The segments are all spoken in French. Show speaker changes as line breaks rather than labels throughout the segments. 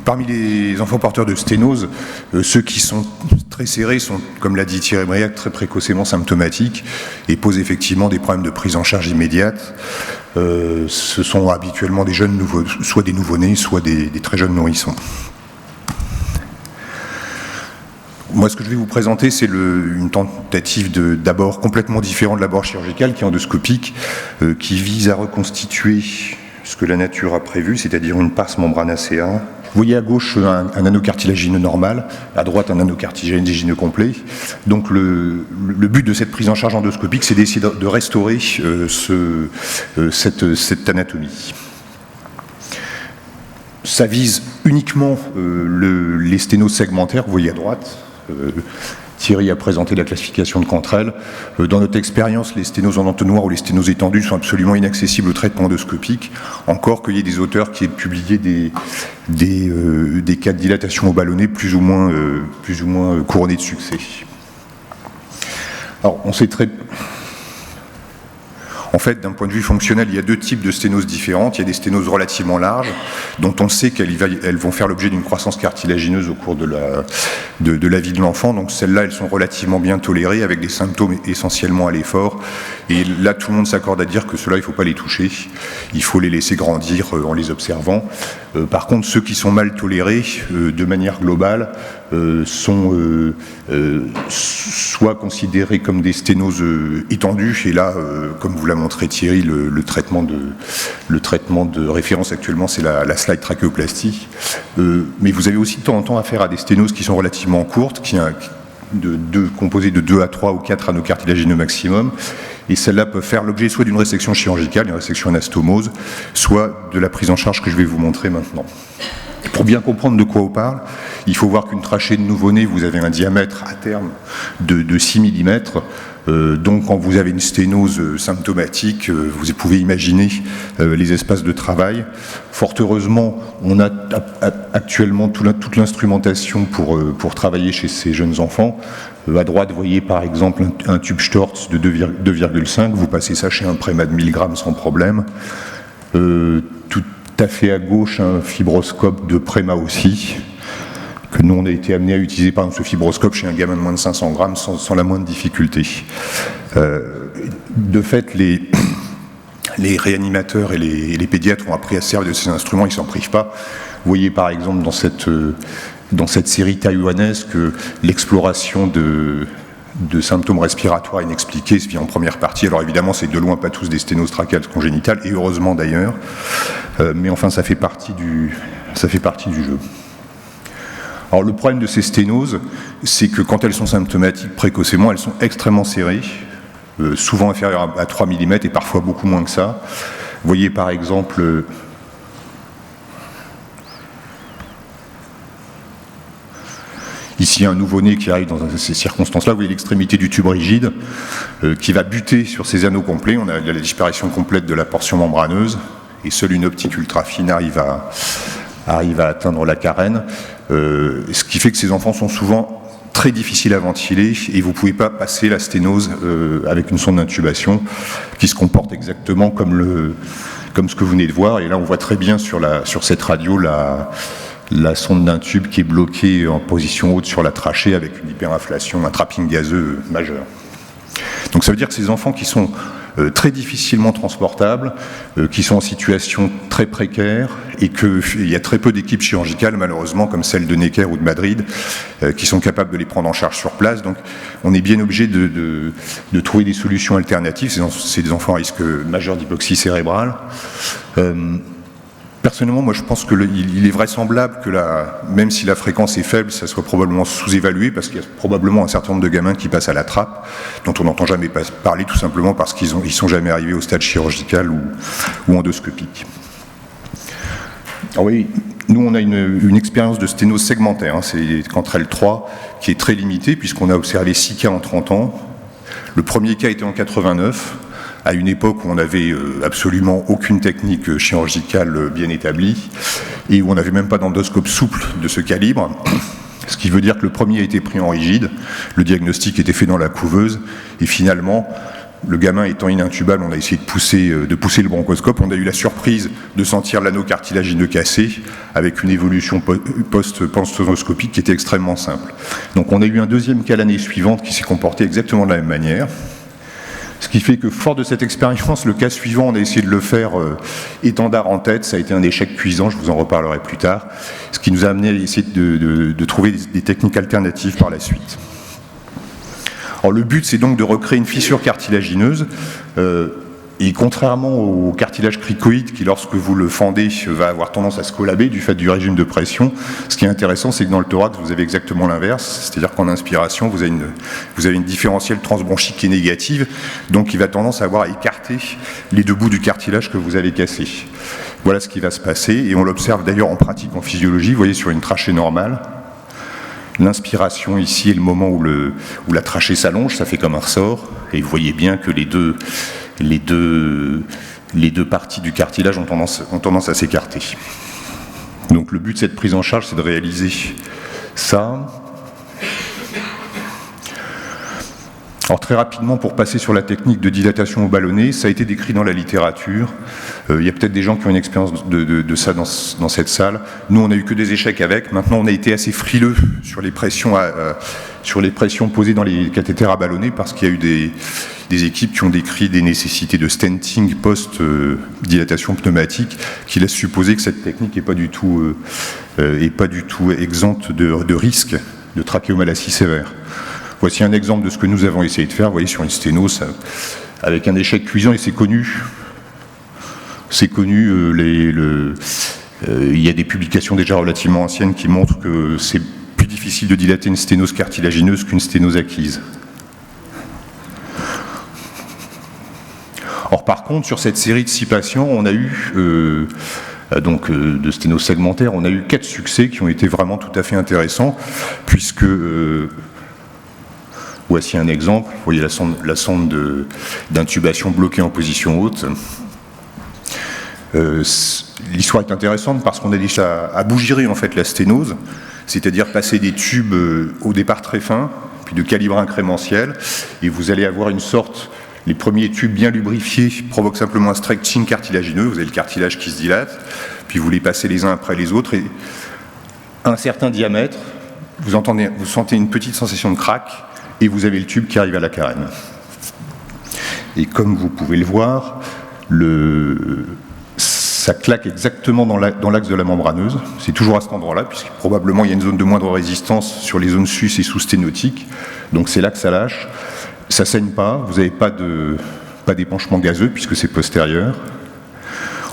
parmi les enfants porteurs de sténose, ceux qui sont très serrés sont, comme l'a dit Thierry Briac, très précocement symptomatiques et posent effectivement des problèmes de prise en charge immédiate. Ce sont habituellement des jeunes soit des nouveau-nés, soit des très jeunes nourrissons. Moi, ce que je vais vous présenter, c'est une tentative d'abord complètement différent de l'abord chirurgical, qui est endoscopique, qui vise à reconstituer ce que la nature a prévu, c'est-à-dire une pars membranacea. Vous voyez à gauche un anneau cartilagineux normal, à droite un anneau cartilagineux complet. Donc le but de cette prise en charge endoscopique, c'est d'essayer de restaurer cette anatomie. Ça vise uniquement les sténoses segmentaires, vous voyez à droite. Thierry a présenté la classification de Cantrell. Dans notre expérience, les sténoses en entonnoir ou les sténoses étendues sont absolument inaccessibles au traitement endoscopique, encore qu'il y ait des auteurs qui aient publié des cas de dilatation au ballonnet plus ou moins couronnés de succès. Alors, on sait très... En fait, d'un point de vue fonctionnel, il y a deux types de sténoses différentes. Il y a des sténoses relativement larges, dont on sait qu'elles vont faire l'objet d'une croissance cartilagineuse au cours de la vie de l'enfant. Donc celles-là, elles sont relativement bien tolérées, avec des symptômes essentiellement à l'effort. Et là, tout le monde s'accorde à dire que ceux-là, il ne faut pas les toucher. Il faut les laisser grandir en les observant. Par contre, ceux qui sont mal tolérés, de manière globale, sont soit considérés comme des sténoses étendues, et là, comme vous l'a montré Thierry, le traitement de référence actuellement, c'est la slide trachéoplastie. Mais vous avez aussi de temps en temps affaire à des sténoses qui sont relativement courtes, composées de 2 à 3 ou 4 anneaux cartilagineux maximum, et celles-là peuvent faire l'objet soit d'une résection chirurgicale, une résection anastomose, soit de la prise en charge que je vais vous montrer maintenant. Pour bien comprendre de quoi on parle, il faut voir qu'une trachée de nouveau-né, vous avez un diamètre à terme de 6 mm. Donc quand vous avez une sténose symptomatique, vous pouvez imaginer les espaces de travail. Fort heureusement, on a actuellement toute l'instrumentation pour travailler chez ces jeunes enfants. À droite, vous voyez par exemple un tube Storz de 2,5, vous passez ça chez un préma de 1000 grammes sans problème. Tout à fait à gauche, un fibroscope de préma aussi, que nous on a été amené à utiliser par exemple ce fibroscope chez un gamin de moins de 500 grammes sans la moindre difficulté. De fait, les réanimateurs et les pédiatres ont appris à se servir de ces instruments, ils ne s'en privent pas. Vous voyez par exemple dans cette série taïwanaise que l'exploration de symptômes respiratoires inexpliqués se vit en première partie. Alors évidemment, c'est de loin pas tous des sténoses trachéales congénitales, et heureusement d'ailleurs, mais enfin ça fait partie du jeu. Alors le problème de ces sténoses, c'est que quand elles sont symptomatiques précocement, elles sont extrêmement serrées, souvent inférieures à 3 mm et parfois beaucoup moins que ça. Vous voyez par exemple ici un nouveau-né qui arrive dans ces circonstances-là. Vous voyez l'extrémité du tube rigide qui va buter sur ces anneaux complets. On a la disparition complète de la portion membraneuse et seule une optique ultra fine arrive à atteindre la carène. Ce qui fait que ces enfants sont souvent très difficiles à ventiler et vous ne pouvez pas passer la sténose avec une sonde d'intubation qui se comporte exactement comme ce que vous venez de voir. Et là, on voit très bien sur cette radio la sonde d'un tube qui est bloquée en position haute sur la trachée avec une hyperinflation, un trapping gazeux majeur. Donc ça veut dire que ces enfants qui sont très difficilement transportables, qui sont en situation très précaire et qu'il y a très peu d'équipes chirurgicales, malheureusement, comme celle de Necker ou de Madrid, qui sont capables de les prendre en charge sur place. Donc on est bien obligé de trouver des solutions alternatives. C'est des enfants à risque majeur d'hypoxie cérébrale. Personnellement, moi je pense qu'il est vraisemblable que même si la fréquence est faible, ça soit probablement sous-évalué parce qu'il y a probablement un certain nombre de gamins qui passent à la trappe, dont on n'entend jamais parler tout simplement parce qu'ils ne sont jamais arrivés au stade chirurgical ou endoscopique. Alors oui, nous on a une expérience de sténose segmentaire, c'est Cantrell 3, qui est très limitée puisqu'on a observé 6 cas en 30 ans. Le premier cas était en 89. À une époque où on n'avait absolument aucune technique chirurgicale bien établie et où on n'avait même pas d'endoscope souple de ce calibre, ce qui veut dire que le premier a été pris en rigide, le diagnostic était fait dans la couveuse et finalement Le gamin étant inintubable, on a essayé de pousser le bronchoscope. On a eu la surprise de sentir l'anneau cartilagineux cassé avec une évolution post-pansoscopique qui était extrêmement simple. Donc on a eu un deuxième cas l'année suivante qui s'est comporté exactement de la même manière. Ce qui fait que, fort de cette expérience, le cas suivant, on a essayé de le faire étendard en tête. Ça a été un échec cuisant, je vous en reparlerai plus tard. Ce qui nous a amené à essayer de trouver des techniques alternatives par la suite. Alors, le but, c'est donc de recréer une fissure cartilagineuse. Et contrairement au cartilage cricoïde qui, lorsque vous le fendez, va avoir tendance à se collaber du fait du régime de pression, ce qui est intéressant, c'est que dans le thorax, vous avez exactement l'inverse, c'est-à-dire qu'en inspiration, vous avez une différentielle transbronchique qui est négative, donc il va tendance à avoir à écarter les deux bouts du cartilage que vous avez cassé. Voilà ce qui va se passer, et on l'observe d'ailleurs en pratique en physiologie. Vous voyez sur une trachée normale, l'inspiration ici est le moment où la trachée s'allonge, ça fait comme un ressort, et vous voyez bien que les deux parties du cartilage ont tendance à s'écarter. Donc le but de cette prise en charge, c'est de réaliser ça. Alors très rapidement, pour passer sur la technique de dilatation au ballonnet, ça a été décrit dans la littérature. Il y a peut-être des gens qui ont une expérience de ça dans cette salle. Nous, on n'a eu que des échecs avec. Maintenant, on a été assez frileux sur les pressions posées dans les cathéters à ballonnet parce qu'il y a eu des équipes qui ont décrit des nécessités de stenting post-dilatation pneumatique qui laissent supposer que cette technique n'est pas du tout exempte de risque de trachéomalacie sévère. Voici un exemple de ce que nous avons essayé de faire. Vous voyez sur une sténose avec un échec cuisant, et c'est connu. Il y a des publications déjà relativement anciennes qui montrent que c'est plus difficile de dilater une sténose cartilagineuse qu'une sténose acquise. Or, par contre, sur cette série de 6 patients, on a eu, de sténose segmentaire, on a eu 4 succès qui ont été vraiment tout à fait intéressants, puisque, voici un exemple, vous voyez la sonde d'intubation bloquée en position haute. L'histoire est intéressante parce qu'on a déjà abougirer en fait la sténose, c'est-à-dire passer des tubes au départ très fins, puis de calibre incrémentiel, et vous allez avoir une sorte. Les premiers tubes bien lubrifiés provoquent simplement un stretching cartilagineux, vous avez le cartilage qui se dilate, puis vous les passez les uns après les autres, et à un certain diamètre, vous sentez une petite sensation de crack, et vous avez le tube qui arrive à la carène. Et comme vous pouvez le voir, ça claque exactement dans l'axe de la membraneuse, c'est toujours à cet endroit-là, puisque probablement il y a une zone de moindre résistance sur les zones sus et sous-sténotiques, donc c'est là que ça lâche. Ça saigne pas, vous n'avez pas d'épanchement gazeux puisque c'est postérieur.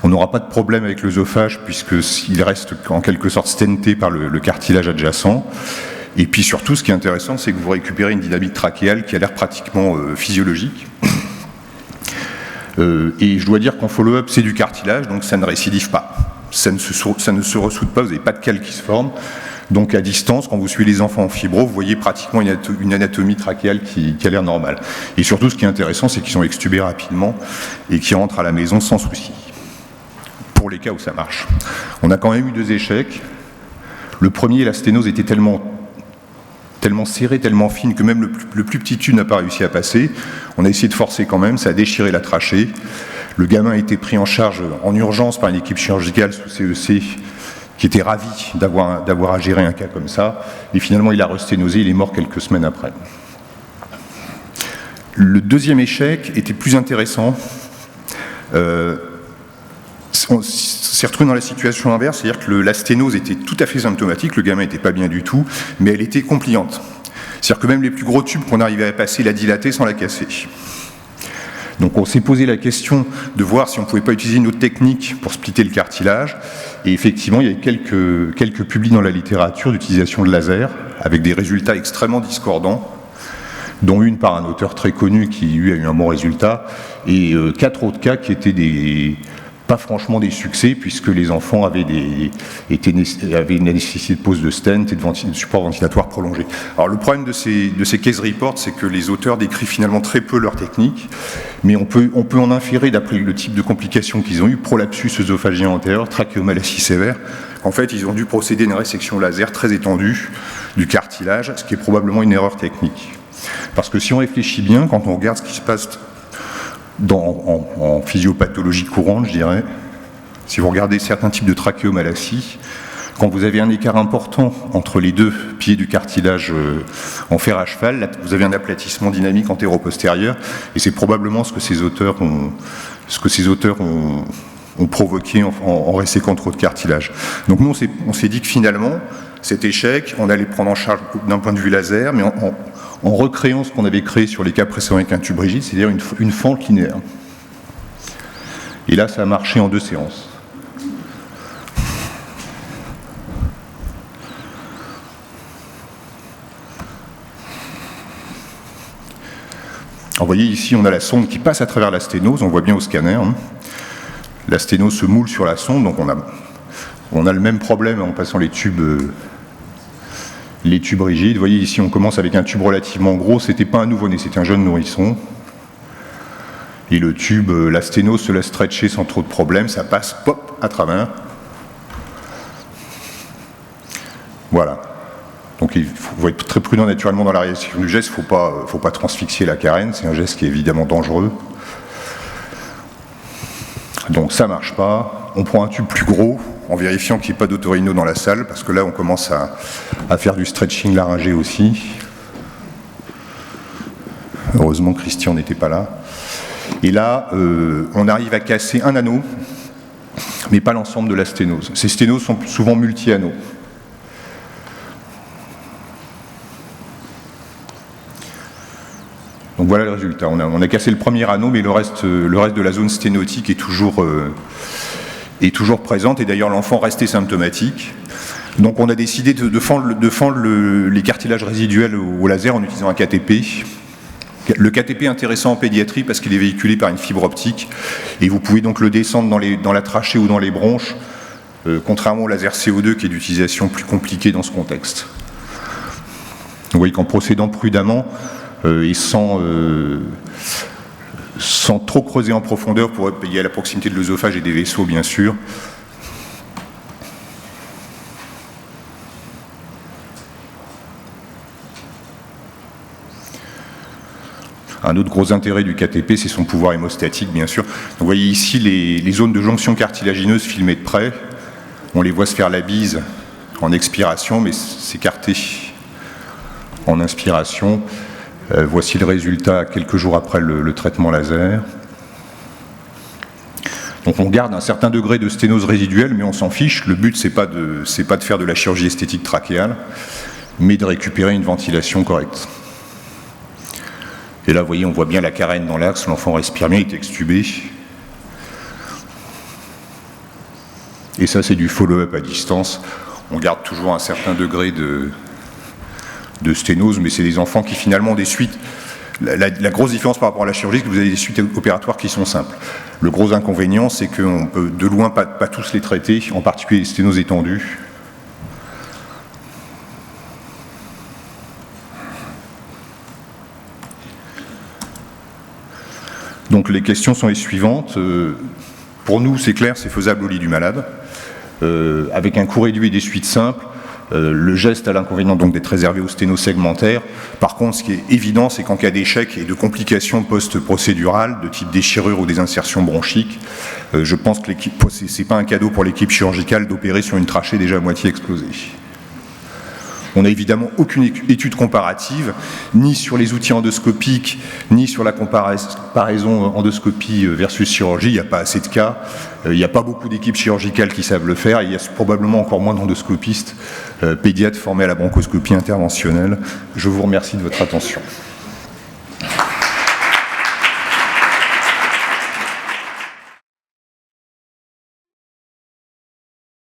On n'aura pas de problème avec l'œsophage puisqu'il reste en quelque sorte stenté par le cartilage adjacent. Et puis surtout, ce qui est intéressant, c'est que vous récupérez une dynamique trachéale qui a l'air pratiquement physiologique. Et je dois dire qu'en follow-up, c'est du cartilage, donc ça ne récidive pas. Ça ne se ressoude pas, vous n'avez pas de cale qui se forme. Donc à distance, quand vous suivez les enfants en fibro, vous voyez pratiquement une anatomie trachéale qui a l'air normale. Et surtout, ce qui est intéressant, c'est qu'ils sont extubés rapidement et qu'ils rentrent à la maison sans souci. Pour les cas où ça marche. On a quand même eu 2 échecs. Le premier, la sténose était tellement serrée, tellement fine que même le plus petit tube n'a pas réussi à passer. On a essayé de forcer quand même, ça a déchiré la trachée. Le gamin a été pris en charge en urgence par une équipe chirurgicale sous CEC qui était ravi d'avoir à gérer un cas comme ça, et finalement il a resténosé, il est mort quelques semaines après. Le deuxième échec était plus intéressant. On s'est retrouvé dans la situation inverse, c'est-à-dire que la sténose était tout à fait symptomatique, le gamin n'était pas bien du tout, mais elle était compliante. C'est-à-dire que même les plus gros tubes qu'on arrivait à passer, la dilater sans la casser. Donc on s'est posé la question de voir si on ne pouvait pas utiliser une autre technique pour splitter le cartilage. Et effectivement, il y a quelques publis dans la littérature d'utilisation de laser, avec des résultats extrêmement discordants, dont une par un auteur très connu qui, lui, a eu un bon résultat, et 4 autres cas qui étaient pas franchement des succès, puisque les enfants avaient une nécessité de pose de stent et de support ventilatoire prolongé. Alors le problème de ces case reports, c'est que les auteurs décrivent finalement très peu leur technique, mais on peut en inférer, d'après le type de complications qu'ils ont eu, prolapsus œsophagien antérieur, trachéomalacie sévère, qu'en fait ils ont dû procéder à une résection laser très étendue du cartilage, ce qui est probablement une erreur technique. Parce que si on réfléchit bien, quand on regarde ce qui se passe en physiopathologie courante, je dirais. Si vous regardez certains types de trachéomalacie, quand vous avez un écart important entre les deux pieds du cartilage en fer à cheval, là, vous avez un aplatissement dynamique antéro-postérieur, et c'est probablement ce que ces auteurs ont provoqué en resséquant trop de cartilage. Donc nous, on s'est dit que finalement, cet échec, on allait prendre en charge d'un point de vue laser, mais en recréant ce qu'on avait créé sur les cas précédents avec un tube rigide, c'est-à-dire une fente linéaire. Et là, ça a marché en 2 séances. Alors, vous voyez ici, on a la sonde qui passe à travers la sténose, on voit bien au scanner. La sténose se moule sur la sonde, donc on a le même problème en passant les tubes rigides. Vous voyez ici, on commence avec un tube relativement gros, c'était pas un nouveau-né, c'était un jeune nourrisson. Et le tube, la sténose se laisse stretcher sans trop de problèmes, ça passe, pop, à travers. Voilà. Donc il faut être très prudent naturellement dans la réalisation du geste, il ne faut pas transfixier la carène, c'est un geste qui est évidemment dangereux. Donc ça ne marche pas, on prend un tube plus gros en vérifiant qu'il n'y ait pas d'autorino dans la salle, parce que là on commence à faire du stretching laryngé aussi. Heureusement Christian n'était pas là. Et là, on arrive à casser un anneau, mais pas l'ensemble de la sténose. Ces sténoses sont souvent multi-anneaux. Donc voilà le résultat. On a cassé le premier anneau, mais le reste de la zone sténotique est toujours présente, et d'ailleurs l'enfant restait symptomatique. Donc on a décidé de fendre les cartilages résiduels au laser en utilisant un KTP. Le KTP est intéressant en pédiatrie parce qu'il est véhiculé par une fibre optique, et vous pouvez donc le descendre dans la trachée ou dans les bronches, contrairement au laser CO2 qui est d'utilisation plus compliquée dans ce contexte. Vous voyez qu'en procédant prudemment, et sans trop creuser en profondeur pour payer à la proximité de l'œsophage et des vaisseaux, bien sûr. Un autre gros intérêt du KTP, c'est son pouvoir hémostatique, bien sûr. Donc, vous voyez ici les zones de jonction cartilagineuse filmées de près. On les voit se faire la bise en expiration, mais s'écarter en inspiration. Voici le résultat quelques jours après le traitement laser. Donc on garde un certain degré de sténose résiduelle, mais on s'en fiche. Le but, c'est pas de faire de la chirurgie esthétique trachéale, mais de récupérer une ventilation correcte. Et là, vous voyez, on voit bien la carène dans l'axe, l'enfant respire bien, il est extubé. Et ça, c'est du follow-up à distance. On garde toujours un certain degré de sténose, mais c'est des enfants qui finalement ont des suites. La grosse différence par rapport à la chirurgie, c'est que vous avez des suites opératoires qui sont simples. Le gros inconvénient, c'est qu'on peut de loin pas tous les traiter, en particulier les sténoses étendues. Donc les questions sont les suivantes. Pour nous, c'est clair, c'est faisable au lit du malade. Avec un coût réduit et des suites simples, le geste a l'inconvénient donc d'être réservé aux sténos segmentaires. Par contre, ce qui est évident, c'est qu'en cas d'échec et de complications post-procédurales, de type déchirure ou des insertions bronchiques, je pense que c'est pas un cadeau pour l'équipe chirurgicale d'opérer sur une trachée déjà à moitié explosée. On n'a évidemment aucune étude comparative, ni sur les outils endoscopiques, ni sur la comparaison endoscopie versus chirurgie. Il n'y a pas assez de cas. Il n'y a pas beaucoup d'équipes chirurgicales qui savent le faire. Et il y a probablement encore moins d'endoscopistes pédiatres formés à la bronchoscopie interventionnelle. Je vous remercie de votre attention.